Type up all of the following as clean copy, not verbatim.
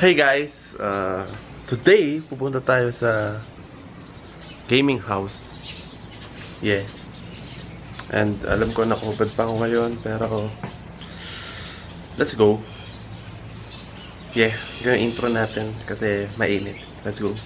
Hey guys, today pupunta tayo sa gaming house. Yeah. And alam ko nakubad pa ako ngayon, pero let's go. Yeah, yung intro natin kasi mainit. Let's go.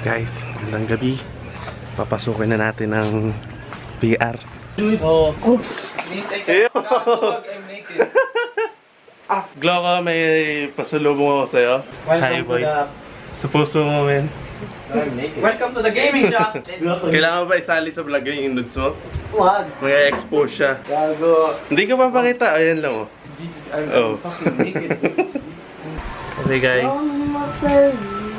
Guys, magandang gabi. Papasukin na natin ang VR. Oh, oops. I'm naked. Glock, may pasulubong ako sa'yo. Hi boy. Sa puso mo, men. I'm naked. Welcome to the gaming shop. Kailangan ba isali sa vlog yung nudes mo? Wag. May expose siya. Gago. Hindi ka papakita. Ayan lang, oh. Jesus, I'm fucking naked. Okay guys.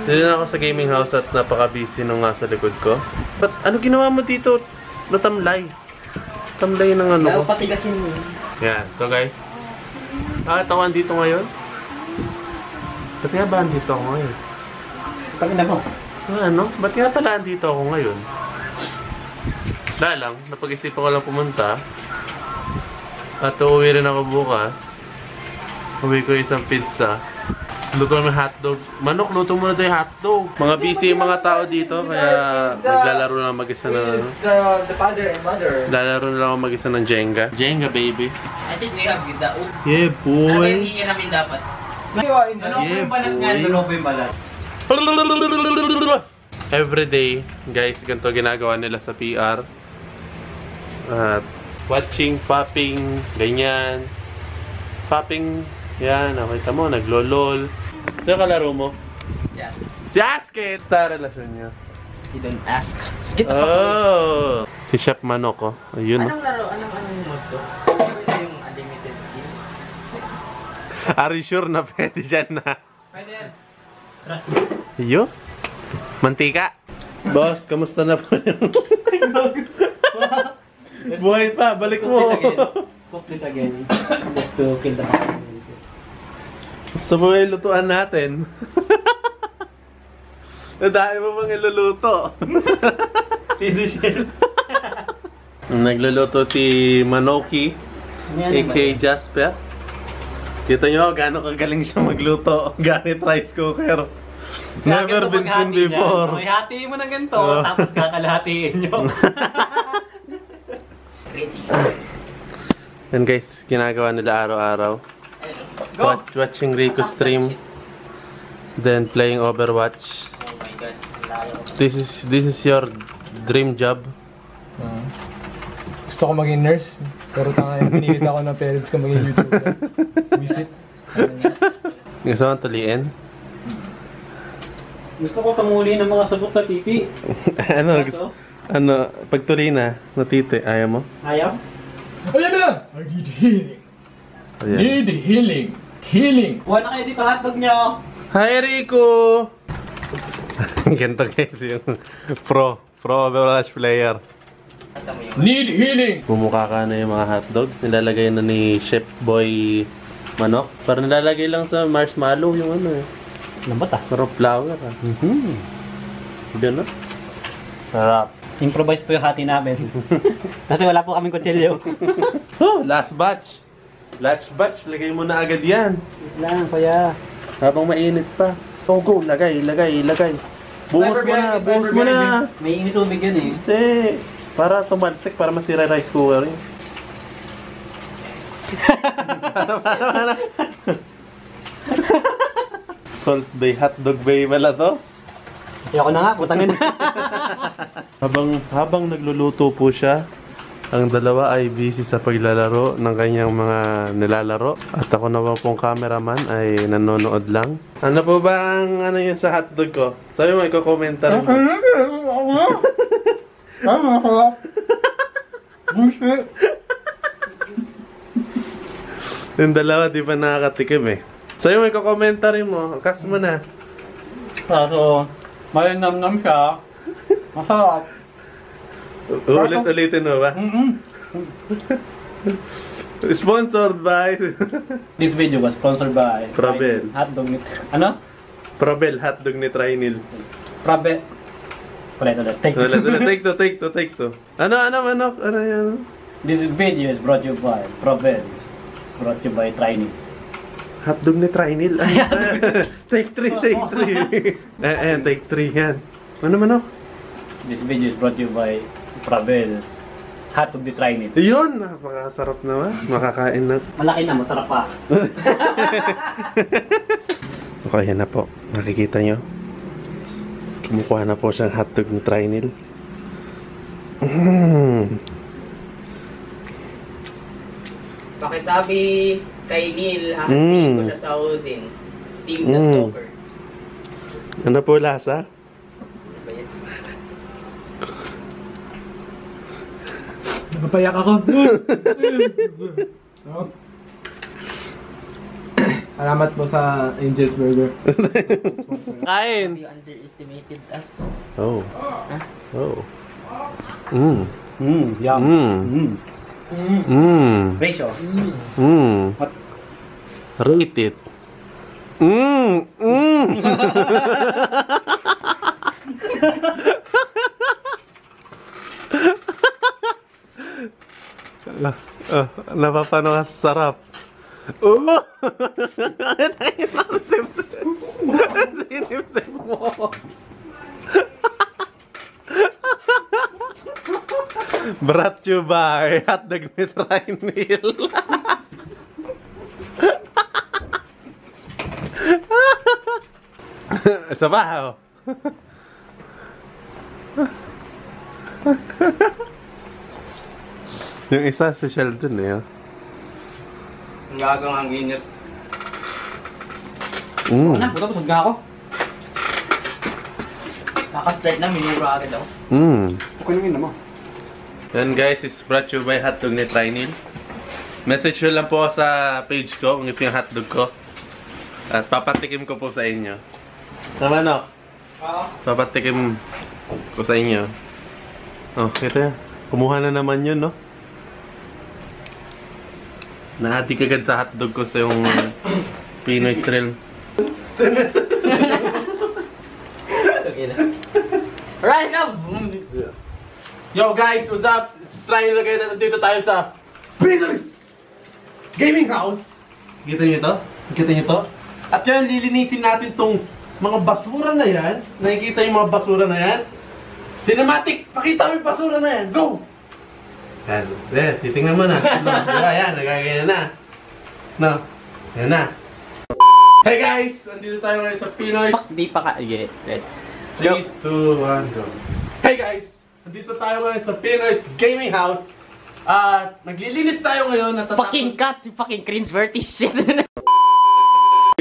Dito na ako sa gaming house at napaka-busy nung nasa likod ko. But ano ginawa mo dito? Natamlay. Tamlay ng ano ko. Patigasin mo. Yan. So guys. Bakit ako andito ngayon? Ba't nga ba andito ako ngayon? Pagina mo. Ano? Ba't nga pala andito ako ngayon? Dahil lang, napag-isipan ko lang pumunta. At uuwi rin ako bukas. Uwi ko isang pizza. Luto ng hotdog. Manok, luto muna tayo hotdog. Mga busy yung mga tao dito, kaya maglalaro lang mag-isa na The father and mother. lalaro na lang ako mag-isa ng Jenga. Jenga, baby. I think we have the oat. Yeah, Ano boy. yung hiya namin dapat? Ano Yeah, yung balat nga? boy. Ano yung balat? Everyday, guys, ganito ginagawa nila sa PR. At watching, popping, ganyan. Popping, yan, nakita mo, naglolol. Sino kalaro mo? Yes. Si Asket! Sa relasyon niya. You don't ask. Oh! Si Chef Manok, oh. Ayun, oh. Anong laro? Anong mod to? Ito yung unlimited skills. Are you sure na pwede dyan na? Pwede yan. Iyo? Mantika? Boss, kamusta na po yung... Buhay pa, balik mo! Cook this again. Just to kill the power. Sa mga lutuan natin. Dahil mo bang iluluto? Nagluluto si Manoki, a.k.a. Jasper. Kita nyo gaano kagaling siya magluto gamit rice cooker. Never been seen before. May hatiin mo ng ganito, tapos kakalahatiin nyo. Yan guys, ginagawa nila araw-araw. Watching Rico stream, then playing Overwatch. Oh my god. Lalo. This is your dream job. Gusto ko maging nurse, pero tanga yung pinilit ako ng parents ko maging YouTuber. Visit. Gusto mo tuliin? Gusto ko tumuli ng mga sabok na titi. ano, pag tuli na, natiti, ayaw mo? Ayaw? Ayan na! I need healing. Ayan. Need healing. Healing. Kuha na kayo dito hotdog nyo. Hi Rico! Ganito guys yung pro Overwatch player. Need healing. Bumukha ka na yung mga hotdog. Nilalagay na ni Chef Boy Manok. Parang nilalagay lang sa marshmallow yung ano eh. Lambot ah. Parang flour ah. Gano'n? Sarap. Improvise po yung hati namin. Kasi wala po kaming kutsilyo. Oh, last batch. Last batch, lagay mo na agad yan. Wait lang, kuya. Habang mainit pa. Oh, go, lagay. Buhos mo na, buhos mo na. May init tubig yun eh. Hindi. Para tumalsik, para masira rice cooker yun. Para. Salt Bay, hotdog bay pala to. Ayoko na nga, putangin. Habang nagluluto po siya, ang dalawa ay busy sa paglalaro ng kanyang mga nilalaro. At ako naman pong cameraman ay nanonood lang. Ano po ba ang ano yun sa hotdog ko? Sabi mo, iko-komentar mo. Yung dalawa di pa nakakatikim eh. Sa'yo may commentary mo. Kas mo na. Kaso, malinamnam siya. Masarap. Ulit-ulitin mo ba? Sponsored by This video was sponsored by Probel. Hotdog ni... Ano? Probel hotdog ni Trinil. Probel. Ulit. Take two. Take two. Ano yan? This video is brought to you by Probel. Brought to you by Trinil. Hotdog ni Trinil. Take 3. Ayan, take 3 yan. Ano manok? This video is brought to you by Probel. Hotdog ni Trinil. Yun! Napakasarap naman. Makakain na. Malaki na, masarap pa. Okay, yan na po. Nakikita nyo. Kumukuha na po siyang hotdog ni Trinil. Pakisabi kay Neil, hahantiin ko siya sa Ozin. Team the Stalker. Ano po lasa? Ano ba yan? Napapayak ako. No? Salamat po sa Angel's Burger. Kain! You underestimated us. Oh. Yum. Ratio. What? Rate it. Napapano ka sa sarap. Sinipsip mo. Brought you by Hotdog ni Trinil. Isa pa, oh. Yung isa, si Sheldon eh. Oh. Ang gagang ang init. Ano? Busog nga ako. Nakastart na, minura agad ako. Okay naman mo. Yan guys, is brought to you by Hotdog ni Trinil. Message nyo lang po sa page ko kung gusto yung hotdog ko. At papatikim ko po sa inyo. Tama no? Papatikim ko sa inyo. Oh, kita yan. Kumuha na naman yun, no? Nahati kagad sa hotdog ko sa yung Pinoy Thrill. Alright, come! Yo guys, what's up? It's Trinil again at dito tayo sa Pinoy Gaming House. Kita nyo to? Kita nyo to? At yun, lilinisin natin tong mga basura na yan. Nakikita yung mga basura na yan? Cinematic! Pakita mo yung basura na yan! Go! Yan. Titingnan mo na. Diba yan? Nagagaya na. No? Yan na. Hey guys! Andito tayo ngayon sa Pinoy. Di pa ka... Okay, let's... 3, 2, 1, go. Hey guys! Andito tayo ngayon sa Pinoy's Gaming House. At naglilinis tayo ngayon. Fucking cut! Fucking cringe-worthy shit!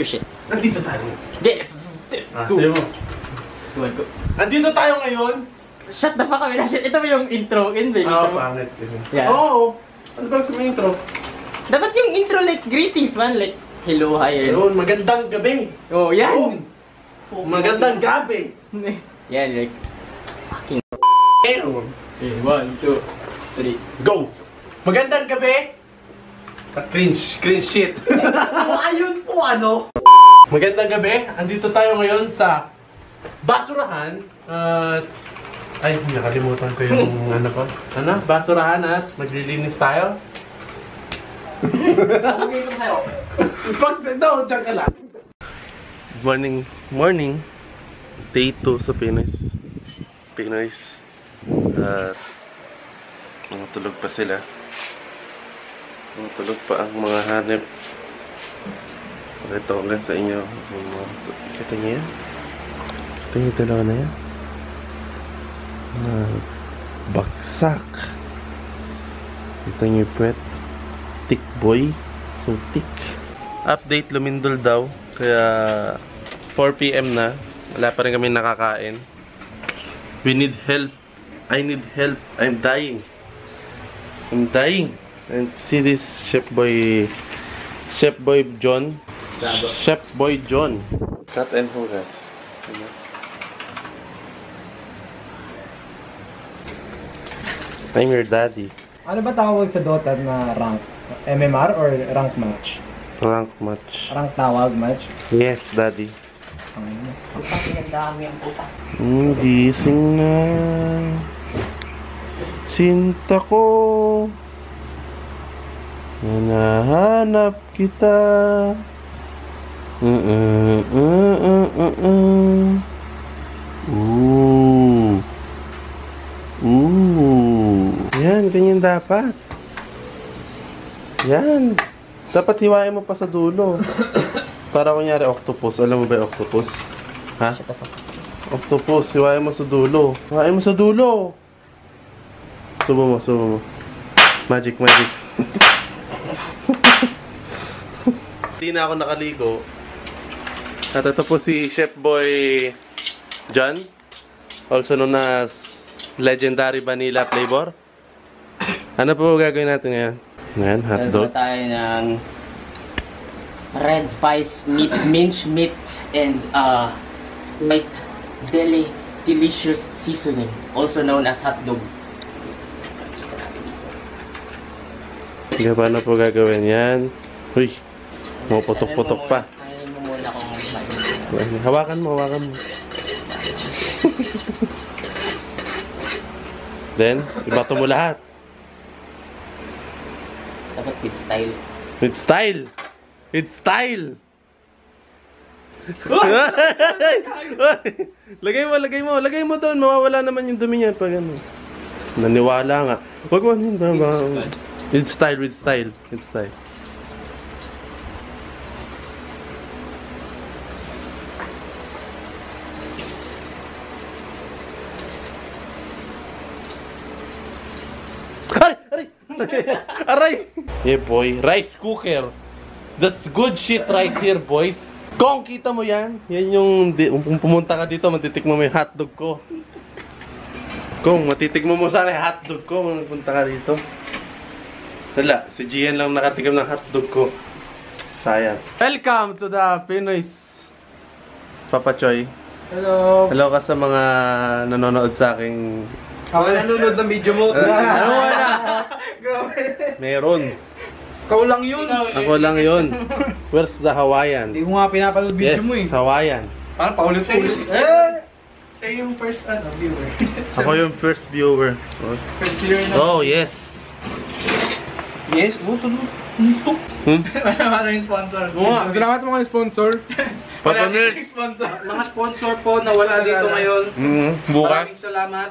Shit. Andito tayo. Di! Sayo mo. Go. Andito tayo ngayon. Shut the fuck up! Shit, ito ba yung intro? Yun ba yung intro? Pangit. Yeah. Oo. Ano ba sa intro? Dapat yung intro like greetings man, like hello, hi, hello. Ayun, magandang gabi. Oh, yan! Magandang gabi. Yan, like fucking... Okay, 1, 2, 3. Go! Magandang gabi. Cringe shit. Ayun po ano? Magandang gabi. Andito tayo ngayon sa basurahan. Ay, nakalimutan ko yung ano ko. Ano? Basurahan at maglilinis tayo. Fuck, no, dyan ka lang. Morning. Day 2 sa Pinoy's. At tulog pa sila. Tulog pa ang mga hanip. Pakita ko lang sa inyo. Kita niyo yan? Kita niyo yung dalawa na yan? Baksak. Kita niyo yung puwet. Tick boy. So tick. Update, lumindol daw. Kaya 4 PM na. Wala pa rin kami nakakain. We need help. I need help. I'm dying. And see this Chef Boy John. Chef Boy John. Cut and hugas. I'm your daddy. Ano ba tawag sa Dota na rank? MMR or rank match? Rank match. Rank tawag match? Yes, daddy. Ang dami ang puta. Gising na. Sinta ko. Hinahanap kita. Yan, ganyan dapat. Yan. Dapat hiwain mo pa sa dulo. Para kunyari octopus. Alam mo ba yung octopus? Ha? Octopus, hiwain mo sa dulo. Hiwain mo sa dulo. Subo mo, subo mo. Magic, magic. Hindi na ako nakaligo. At ito po si Chef Boy John. Also known as Legendary Vanilla Flavor. Ano po gagawin natin ngayon? Ngayon, hotdog. Gagawa tayo ng red spice meat, mince meat, and white delicious seasoning, also known as hotdog. Sige, paano po gagawin yan? Uy, putok-putok pa. Kainin mo muna kung may. Hawakan mo, hawakan mo. Then, ibato mo lahat. Dapat with style. With style! With style! Lagay mo doon. Mawawala naman yung dumi niya pag ano. Naniwala nga. Wag mo yun. With style, with style. With style. Aray! Aray! Yeah boy, rice cooker. That's good shit right here, boys. Kung kita mo yan, yan yung kung pumunta ka dito, matitikmo mo yung hotdog ko. Kung matitikmo mo sana yung hotdog ko kung pumunta ka dito. Wala, si Gian lang nakatikim ng hotdog ko. Sayang. Welcome to the Pinoy's Papa Choy. Hello! Hello ka sa mga nanonood sa aking... Ako nanonood ng video mo. Ano na? Grabe. Meron. Ikaw lang yun. Ako lang yun. Where's the Hawaiian? Hindi ko nga pinapanood video Yes, mo eh. Hawaiian. Parang paulit-ulit. Siya yung first viewer. Ako yung first viewer. First viewer na. Oh, yes. Yes, tulog. Maraming sponsors. Salamat mga sponsor. Papa Nerd. Mga sponsor po na wala dito ngayon. Bukas. Maraming salamat.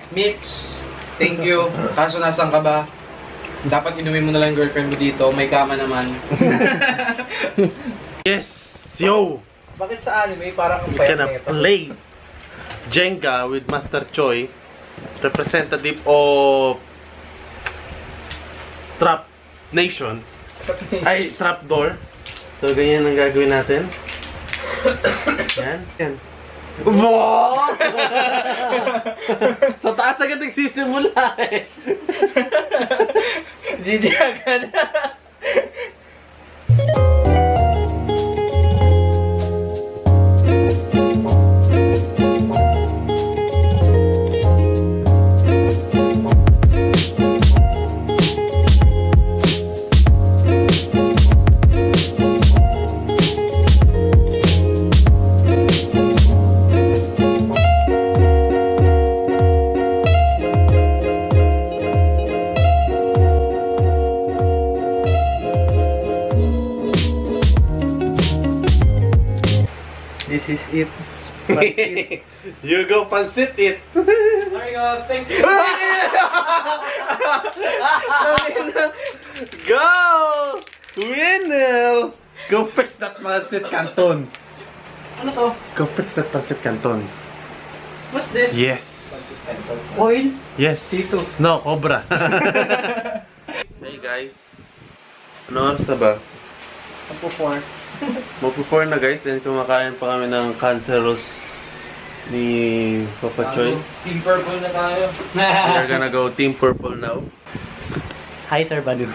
Mix, thank you. Kaso nasan ka ba? Dapat inumin mo na lang yung girlfriend mo dito. May kama naman. Yes. Yo. Bakit sa anime parang ang We gonna play Jenga with Master Choi, representative of Trap Nation. Ay, Trap Door. So, ganyan ang gagawin natin. Yan. Yan. Wow! Sa taas agad nagsisimula eh. GG agad. This is it. Pansit. You go pansit it. Sorry guys, thank you. Go! Winner! Go fix that pancit canton. Ano to? Go fix that pancit canton. What's this? Yes. Oil? Yes. Sito. No, cobra. Hey guys. Ano oras na ba? Magpo-4. Magpo-4 na guys. And kumakain pa kami ng cancerous ni Papa Choy. Team Purple na tayo. We're gonna go Team Purple now. Hi, Sir Balud.